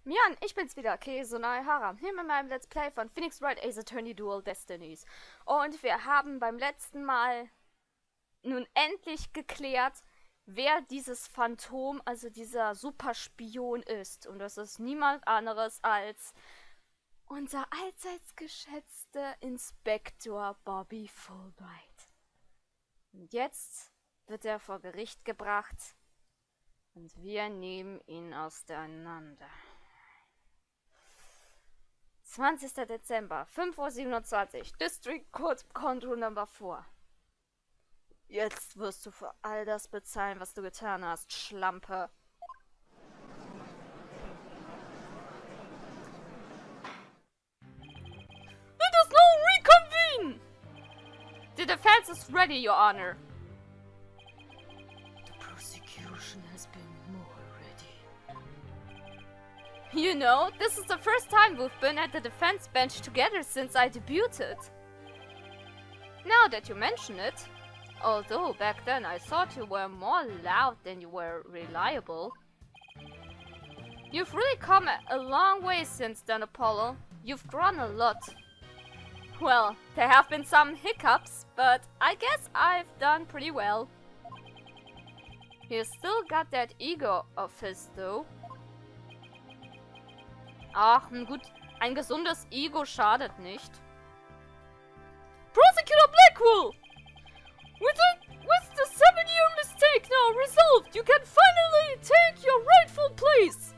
Jan, ich bin's wieder, Hara, hier mit meinem Let's Play von Phoenix Wright Ace Attorney Dual Destinies. Und wir haben beim letzten Mal nun endlich geklärt, wer dieses Phantom, also dieser Superspion ist. Und das ist niemand anderes als unser allseits geschätzter Inspektor Bobby Fulbright. Und jetzt wird er vor Gericht gebracht und wir nehmen ihn auseinander. 20. Dezember, 5:27 Uhr, District Court Control Number 4. Jetzt wirst du für all das bezahlen, was du getan hast, Schlampe. Let us now reconvene! The defense is ready, Your Honor. The prosecution has been more ready. You know, this is the first time we've been at the defense bench together since I debuted. Now that you mention it, although back then I thought you were more loud than you were reliable. You've really come a long way since then, Apollo. You've grown a lot. Well, there have been some hiccups, but I guess I've done pretty well. He's still got that ego of his, though. Ach, gut, ein gesundes Ego schadet nicht. Prosecutor Blackwell! With the 7-year mistake now resolved, you can finally take your rightful place!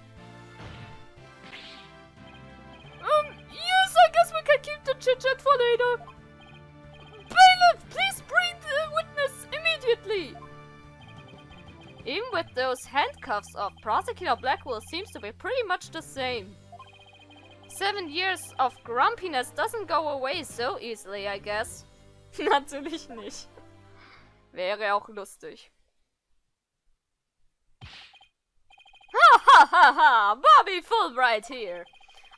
Yes, I guess we can keep the chit-chat for later. Bailiff, please bring the witness immediately! Even with those handcuffs off, Prosecutor Blackwell seems to be pretty much the same. 7 years of grumpiness doesn't go away so easily, I guess. Natürlich nicht. Wäre auch lustig. Ha ha ha ha! Bobby Fulbright here!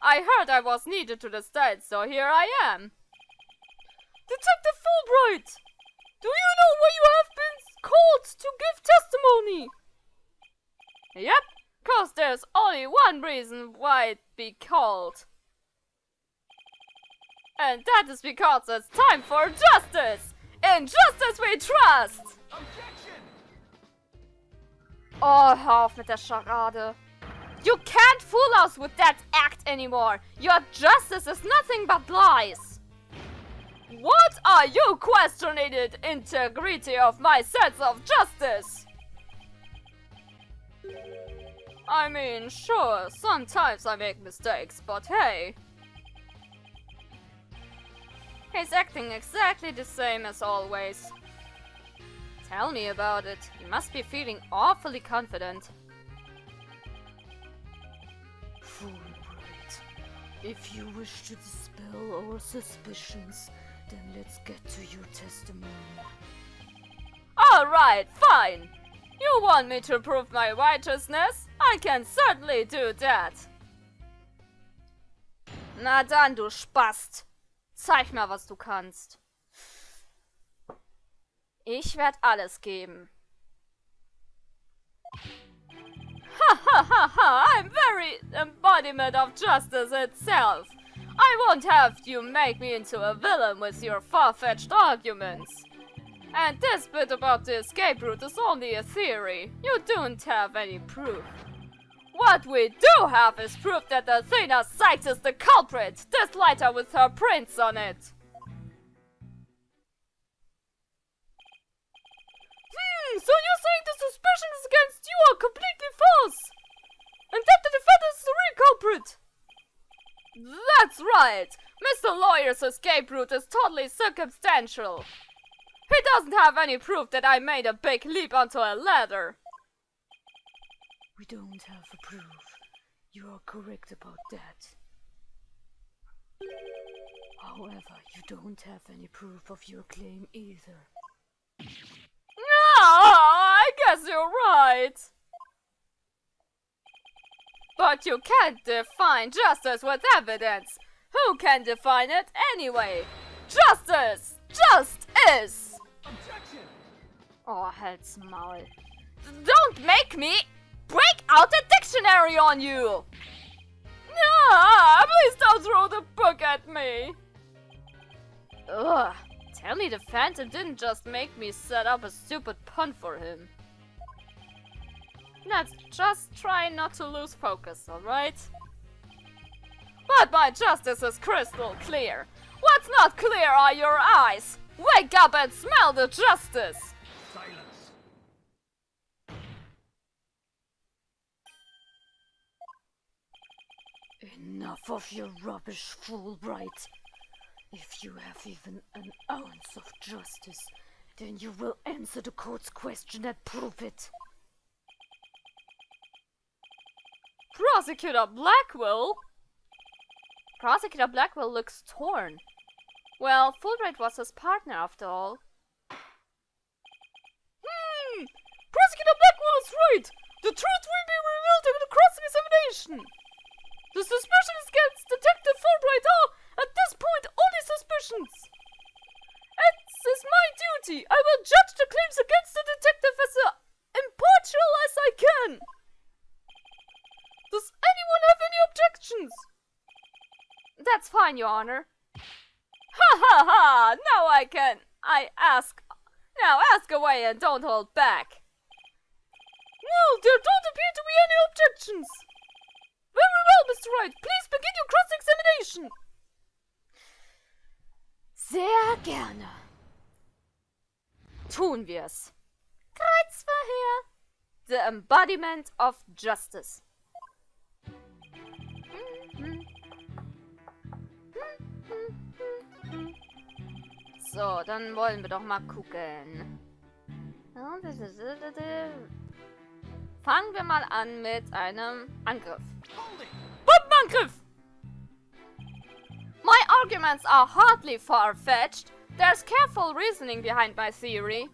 I heard I was needed to the state, so here I am. Detective Fulbright! Do you know why you have been called to give testimony? Yep, cause there's only one reason why it be called. And that is because it's time for justice! In justice we trust! Objection! Oh, hör auf mit der Scharade. You can't fool us with that act anymore! Your justice is nothing but lies! What are you questioning the integrity of my sense of justice? I mean, sure, sometimes I make mistakes, but hey. He's acting exactly the same as always. Tell me about it. You must be feeling awfully confident. Fulbright, if you wish to dispel our suspicions, then let's get to your testimony. Alright, fine! You want me to prove my righteousness? I can certainly do that! Na dann, du Spast! Zeig mal, was du kannst. Ich werde alles geben. Ha ha ha ha! I'm very embodiment of justice itself. I won't have you make me into a villain with your far-fetched arguments. And this bit about the escape route is only a theory. You don't have any proof. What we do have is proof that Athena Sykes is the culprit! This letter with her prints on it! So you're saying the suspicions against you are completely false? And that the defendant is the real culprit? That's right! Mr. Lawyer's escape route is totally circumstantial. He doesn't have any proof that I made a big leap onto a ladder. We don't have a proof. You are correct about that. However, you don't have any proof of your claim either. No, I guess you're right. But you can't define justice with evidence. Who can define it anyway? Justice just is. Objection. Oh, halt's Maul. Don't make me break out the dictionary on you! Ah, please don't throw the book at me! Ugh, tell me the Phantom didn't just make me set up a stupid pun for him. Let's just try not to lose focus, alright? But my justice is crystal clear. What's not clear are your eyes! Wake up and smell the justice! Silence. Enough of your rubbish, fool, Wright. If you have even an ounce of justice, then you will answer the court's question and prove it. Prosecutor Blackwell? Prosecutor Blackwell looks torn. Well, Fulbright was his partner after all. Prosecutor Blackwell is right! The truth will be revealed in the cross-examination! The suspicions against Detective Fulbright are, at this point, only suspicions! It is my duty! I will judge the claims against the detective as impartial as I can! Does anyone have any objections? That's fine, Your Honor. Ha ha ha! Now ask away and don't hold back. Well, there don't appear to be any objections. Very well, Mr. Wright. Please begin your cross-examination. Sehr gerne. Tun wir's. Kreuzverhör. The embodiment of justice. So, dann wollen wir doch mal gucken. Fangen wir mal an mit einem Angriff. Bombenangriff! My arguments are hardly far-fetched. There's careful reasoning behind my theory.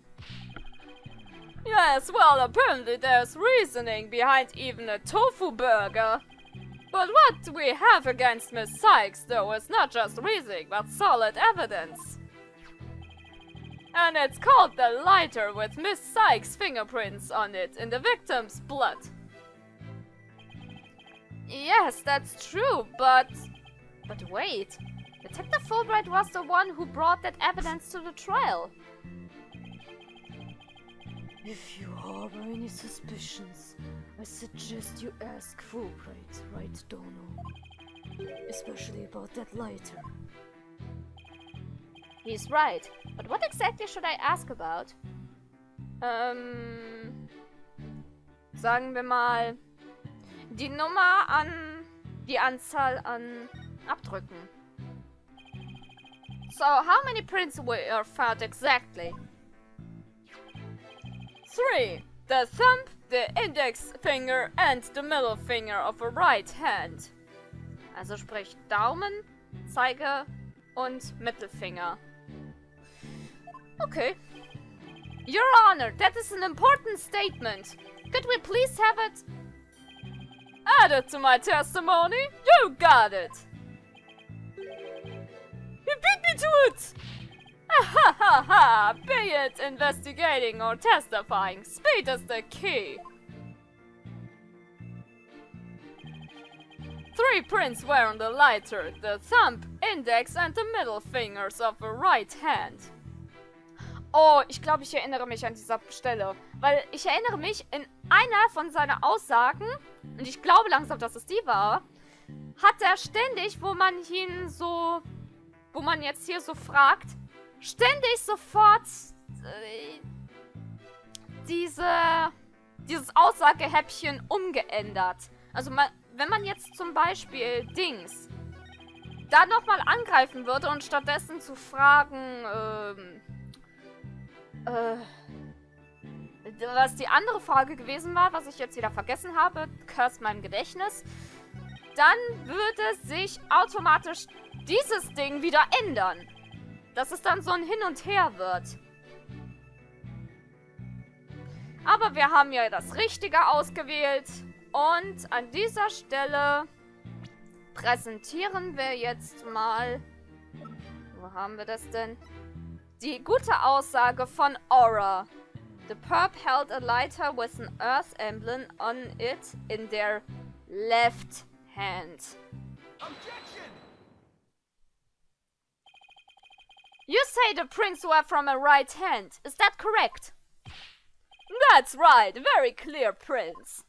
Yes, well, apparently there's reasoning behind even a tofu burger. But what we have against Miss Sykes, though, is not just reasoning, but solid evidence. And it's called the lighter with Miss Sykes' fingerprints on it in the victim's blood. Yes, that's true, but wait. Detective Fulbright was the one who brought that evidence to the trial. If you harbor any suspicions, I suggest you ask Fulbright, right, Dono? Especially about that lighter. He's right, but what exactly should I ask about? Sagen wir mal, die Anzahl an Abdrücken. So, how many prints were found exactly? 3. The thumb, the index finger and the middle finger of a right hand. Also sprich Daumen, Zeige und Mittelfinger. Okay. Your Honor, that is an important statement. Could we please have it added to my testimony? You got it. You beat me to it! Ha ha ha! Be it investigating or testifying, speed is the key. 3 prints were on the lighter, the thumb, index and the middle fingers of a right hand. Oh, ich glaube, ich erinnere mich an dieser Stelle. Weil ich erinnere mich, in einer von seinen Aussagen, und ich glaube langsam, dass es die war, hat er ständig, wo man jetzt hier so fragt, ständig sofort dieses Aussagehäppchen umgeändert. Also wenn man jetzt zum Beispiel Dings da nochmal angreifen würde und stattdessen zu fragen, was die andere Frage gewesen war, was ich jetzt wieder vergessen habe, curse meinem Gedächtnis, dann würde sich automatisch dieses Ding wieder ändern. Dass es dann so ein Hin und Her wird. Aber wir haben ja das Richtige ausgewählt. Und an dieser Stelle präsentieren wir jetzt mal... Wo haben wir das denn? Die gute Aussage von Aura. The perp held a lighter with an Earth emblem on it in their left hand. You say the prints were from a right hand, is that correct? That's right, very clear prints.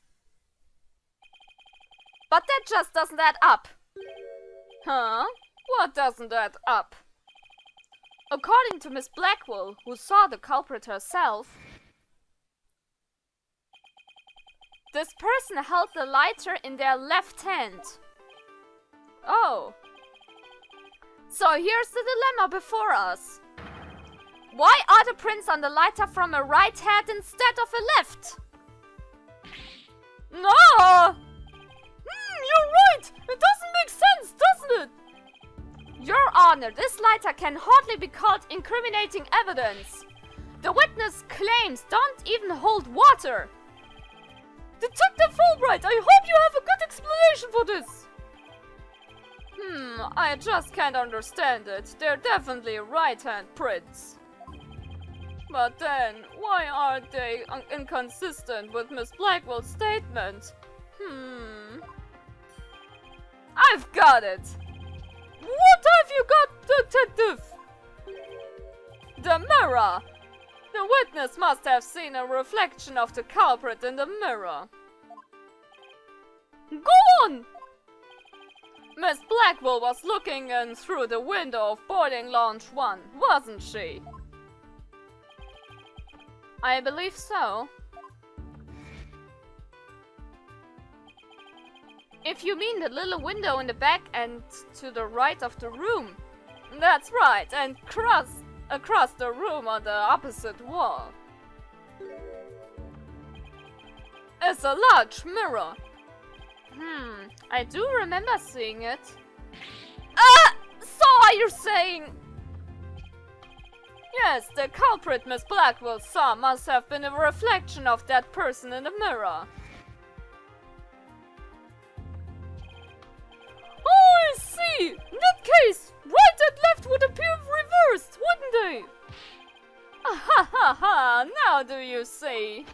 But that just doesn't add up. Huh? What doesn't add up? According to Miss Blackwell, who saw the culprit herself, this person held the lighter in their left hand. Oh. So here's the dilemma before us. Why are the prints on the lighter from a right hand instead of a left? No! You're right! It doesn't make sense, doesn't it? Your Honor, this lighter can hardly be called incriminating evidence. The witness claims don't even hold water. Detective Fulbright, I hope you have a good explanation for this. I just can't understand it. They're definitely right-hand prints. But then, why aren't they inconsistent with Miss Blackwell's statement? I've got it! What have you got, detective? The mirror! The witness must have seen a reflection of the culprit in the mirror. Go on! Miss Blackwell was looking in through the window of boarding lounge 1, wasn't she? I believe so. If you mean the little window in the back and to the right of the room. That's right, and across the room on the opposite wall is a large mirror. I do remember seeing it. So are you saying... Yes, the culprit Miss Blackwell saw must have been a reflection of that person in the mirror. Oh, I see! In that case, right and left would appear reversed, wouldn't they? Ha ha ha! Now do you see?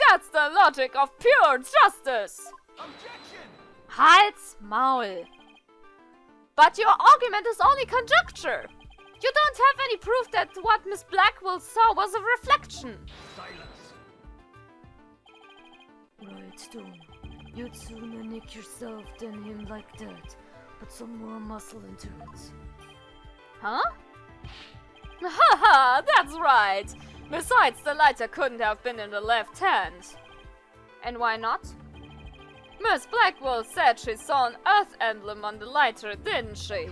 That's the logic of pure justice! Objection! Halt's Maul! But your argument is only conjecture! You don't have any proof that what Miss Blackwell saw was a reflection! Silence! Right, Tom. You'd sooner nick yourself than him like that. Put some more muscle into it. Huh? Haha, that's right! Besides, the lighter couldn't have been in the left hand. And why not? Miss Blackwell said she saw an Earth emblem on the lighter, didn't she?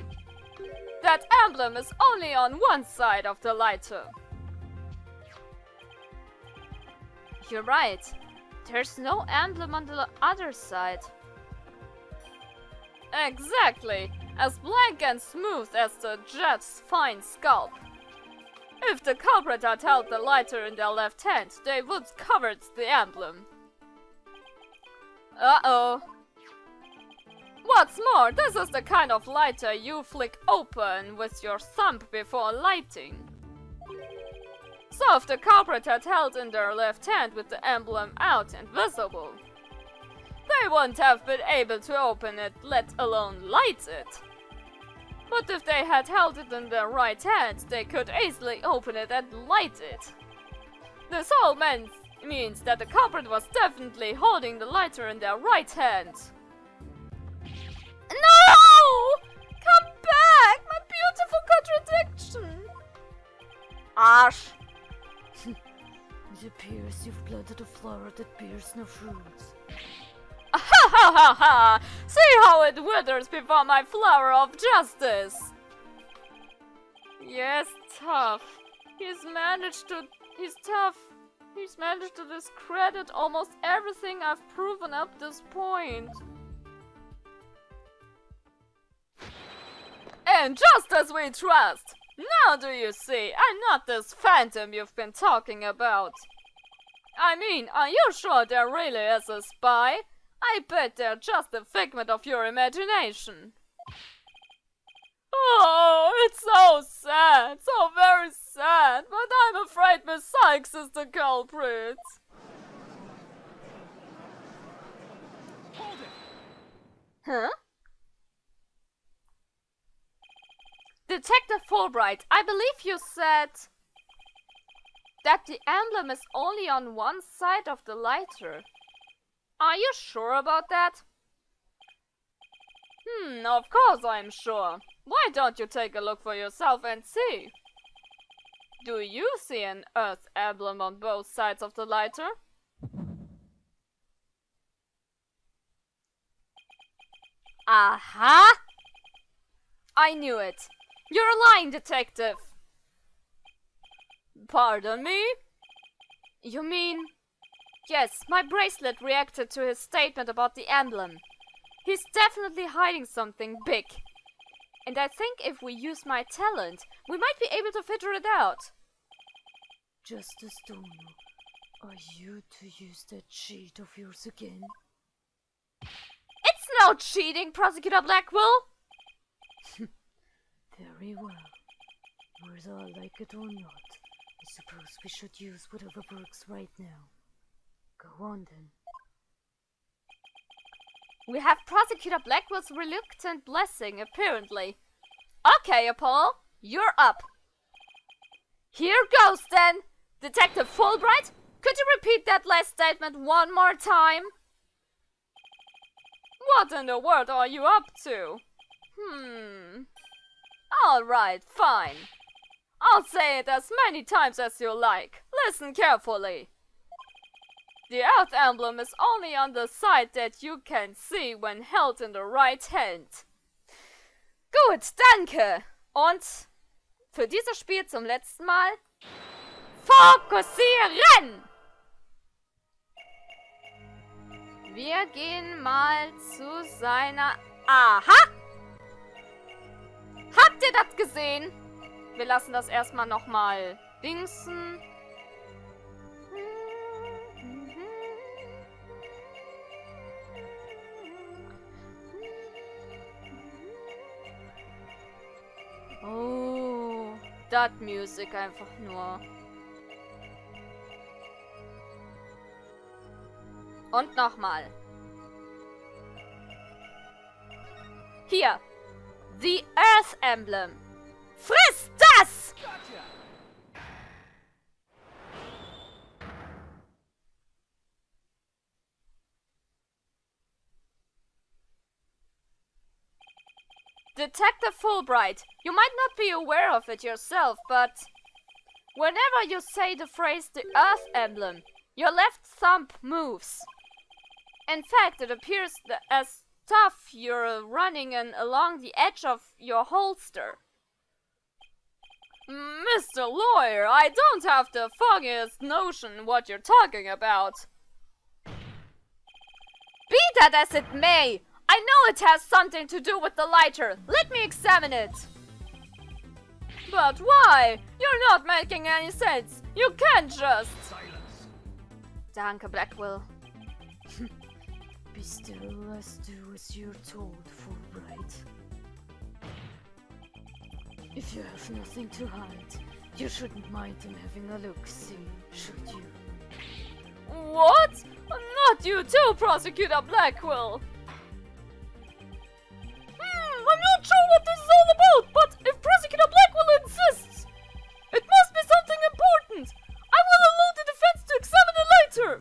That emblem is only on one side of the lighter. You're right. There's no emblem on the other side. Exactly, as blank and smooth as the judge's fine scalp. If the culprit had held the lighter in their left hand, they would covered the emblem. Uh-oh. What's more, this is the kind of lighter you flick open with your thumb before lighting. So if the culprit had held in their left hand with the emblem out and visible, they wouldn't have been able to open it, let alone light it. But if they had held it in their right hand, they could easily open it and light it. This all means that the culprit was definitely holding the lighter in their right hand. No! Come back! My beautiful contradiction! Arsch! It appears you've planted a flower that bears no fruit. Ha ha ha ha! See how it withers before my flower of justice! Yes, tough. He's tough. He's managed to discredit almost everything I've proven up this point. And just as we trust! Now do you see, I'm not this phantom you've been talking about. I mean, are you sure there really is a spy? I bet they're just a figment of your imagination. Oh, it's so sad, so very sad, but I'm afraid Miss Sykes is the culprit. Hold it! Huh? Detective Fulbright, I believe you said that the emblem is only on one side of the lighter. Are you sure about that? Of course I'm sure. Why don't you take a look for yourself and see? Do you see an Earth emblem on both sides of the lighter? Aha! I knew it. You're lying, detective. Pardon me? You mean... Yes, my bracelet reacted to his statement about the emblem. He's definitely hiding something big. And I think if we use my talent, we might be able to figure it out. Justice Dono, are you to use that cheat of yours again? It's no cheating, Prosecutor Blackwell! Very well. Whether I like it or not, I suppose we should use whatever works right now. Go on then. We have Prosecutor Blackwell's reluctant blessing, apparently. Okay, Apollo, you're up. Here goes then! Detective Fulbright, could you repeat that last statement one more time? What in the world are you up to? Alright, fine. I'll say it as many times as you like. Listen carefully. The Earth emblem is only on the side that you can see when held in the right hand. Gut, danke. Und für dieses Spiel zum letzten Mal fokussieren! Wir gehen mal zu seiner... Aha! Habt ihr das gesehen? Wir lassen das erstmal nochmal dingsen. Oh, das Musik einfach nur. Und nochmal. Hier. The Earth Emblem. Friss das! Detective Fulbright, you might not be aware of it yourself, but whenever you say the phrase the Earth Emblem, your left thumb moves. In fact, it appears as tough you're running along the edge of your holster. Mr. Lawyer, I don't have the foggiest notion what you're talking about. Be that as it may, I know it has something to do with the lighter. Let me examine it. But why? You're not making any sense. You can't just... Silence. Danke, Blackwell. Be still, as do as you're told, Fulbright. If you have nothing to hide, you shouldn't mind him having a look-see, should you? What? Not you too, Prosecutor Blackwell. I'm not sure what this is all about, but if Prosecutor Blackwell insists, it must be something important. I will allow the defense to examine it later.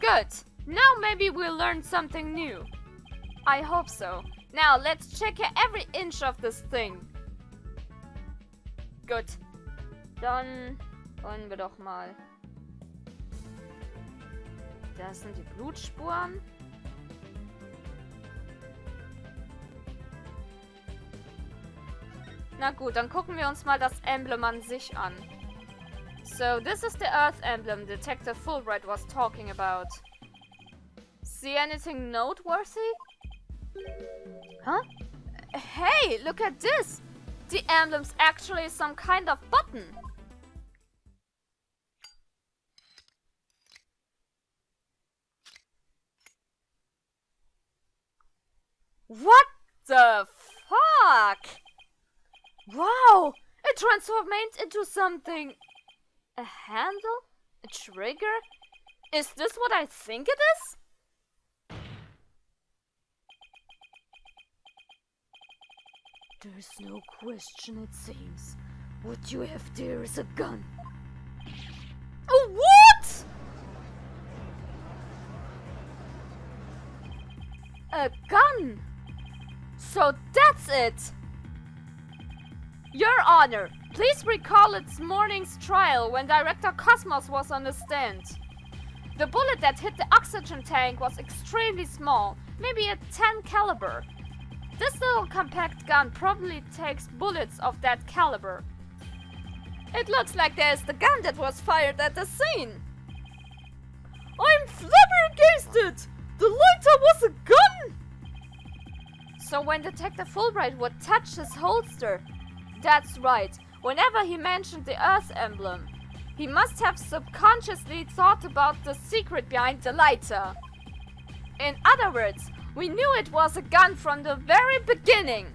Good. Now maybe we'll learn something new. I hope so. Now let's check every inch of this thing. Gut. Dann wollen wir doch mal. Das sind die Blutspuren. Na gut, dann gucken wir uns mal das Emblem an sich an. So, this is the Earth emblem Detective Fulbright was talking about. See anything noteworthy? Huh? Hey, look at this! The emblem's actually some kind of button. What the fuck? Wow! It transformed into something... A handle? A trigger? Is this what I think it is? There's no question, it seems. What you have there is a gun. What? A gun? So that's it! Your Honor, please recall its morning's trial when Director Cosmos was on the stand. The bullet that hit the oxygen tank was extremely small, maybe a 10 caliber. This little compact gun probably takes bullets of that caliber. It looks like there's the gun that was fired at the scene. I'm flabbergasted! The lighter was a gun! So when Detective Fulbright would touch his holster, that's right, whenever he mentioned the Earth emblem, he must have subconsciously thought about the secret behind the lighter. In other words, we knew it was a gun from the very beginning.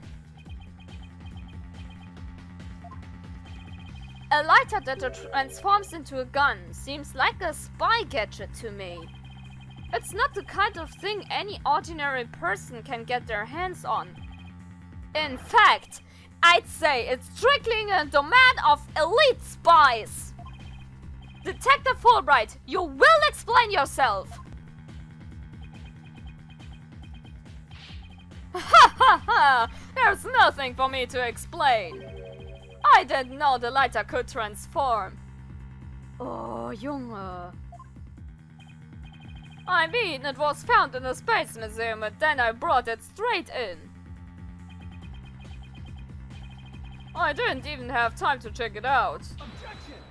A lighter that transforms into a gun seems like a spy gadget to me. It's not the kind of thing any ordinary person can get their hands on. In fact, I'd say it's strictly a domain of elite spies. Detective Fulbright, you will explain yourself. Ha ha ha! There's nothing for me to explain. I didn't know the lighter could transform. Oh, Junge. I mean, it was found in a space museum and then I brought it straight in. I didn't even have time to check it out. Objection!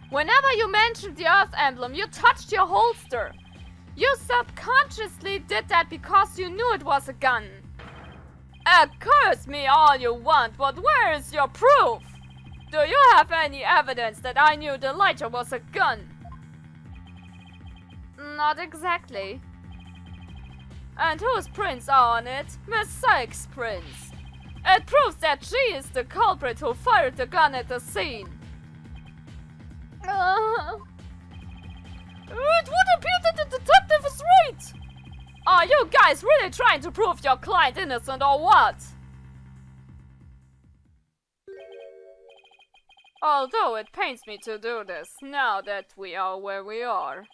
Whenever you mentioned the Earth emblem, you touched your holster. You subconsciously did that because you knew it was a gun. Accuse me all you want, but where is your proof? Do you have any evidence that I knew the lighter was a gun? Not exactly. And whose prints are on it? Miss Sykes' prints. It proves that she is the culprit who fired the gun at the scene. It would appear that the detective is right! Are you guys really trying to prove your client innocent or what? Although it pains me to do this, now that we are where we are,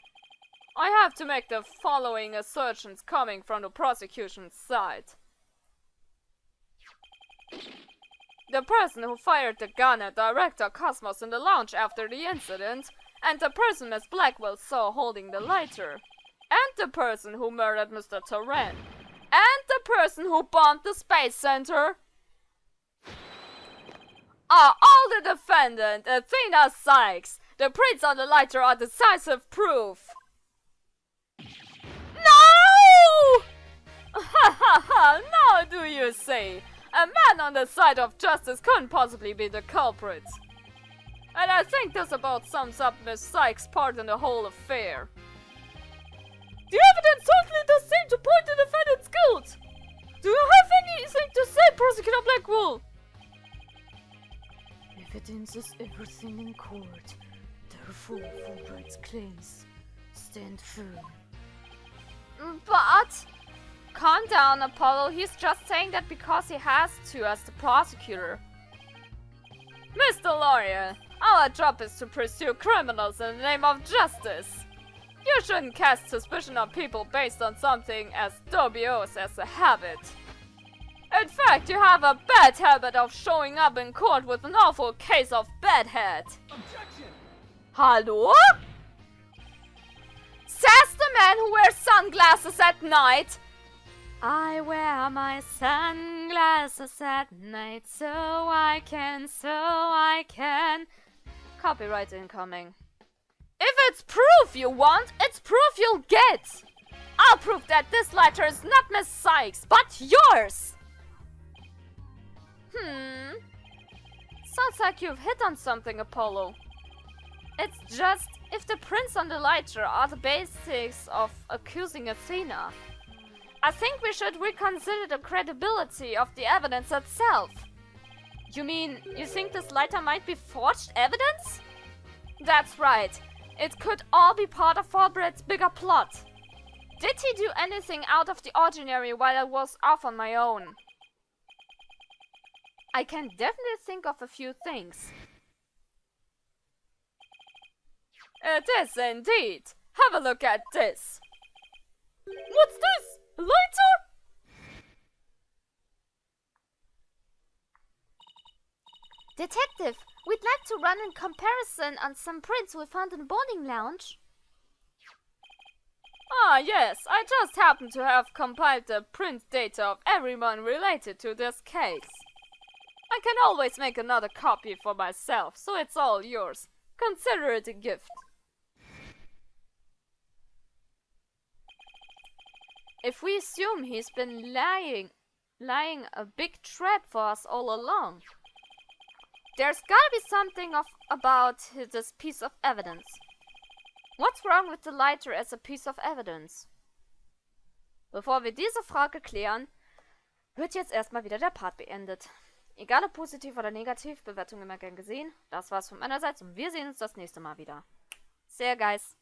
I have to make the following assertions coming from the prosecution's side. The person who fired the gun at Director Cosmos in the lounge after the incident, and the person Miss Blackwell saw holding the lighter, and the person who murdered Mr. Turan, and the person who bombed the Space Center, are all the defendant, Athena Sykes. The prints on the lighter are decisive proof. No! Ha ha ha, now do you see? A man on the side of justice couldn't possibly be the culprit. And I think this about sums up Miss Sykes' part in the whole affair. The evidence certainly does seem to point to the defendant's guilt. Do you have anything to say, Prosecutor Blackwell? Evidence is everything in court. Therefore, Fulbright's claims stand firm. But... Calm down, Apollo. He's just saying that because he has to as the prosecutor. Mr. Lawyer, our job is to pursue criminals in the name of justice. You shouldn't cast suspicion on people based on something as dubious as a habit. In fact, you have a bad habit of showing up in court with an awful case of bad head. Objection! Hallo? Says the man who wears sunglasses at night. I wear my sunglasses at night so I can. Copyright incoming. If it's proof you want, it's proof you'll get. I'll prove that this letter is not Miss Sykes, but yours. Sounds like you've hit on something, Apollo. It's just, if the prints on the lighter are the basics of accusing Athena, I think we should reconsider the credibility of the evidence itself. You mean, you think this lighter might be forged evidence? That's right. It could all be part of Fulbright's bigger plot. Did he do anything out of the ordinary while I was off on my own? I can definitely think of a few things. It is indeed. Have a look at this. What's this? A lighter? Detective, we'd like to run a comparison on some prints we found in the boarding lounge. Ah, yes, I just happen to have compiled the print data of everyone related to this case. I can always make another copy for myself, so it's all yours. Consider it a gift. If we assume he's been laying a big trap for us all along, there's gotta be something about this piece of evidence. What's wrong with the lighter as a piece of evidence? Bevor wir diese Frage klären, wird jetzt erstmal wieder der Part beendet. Egal ob positiv oder negativ, Bewertung immer gern gesehen. Das war's von meiner Seite und wir sehen uns das nächste Mal wieder. See ya, guys.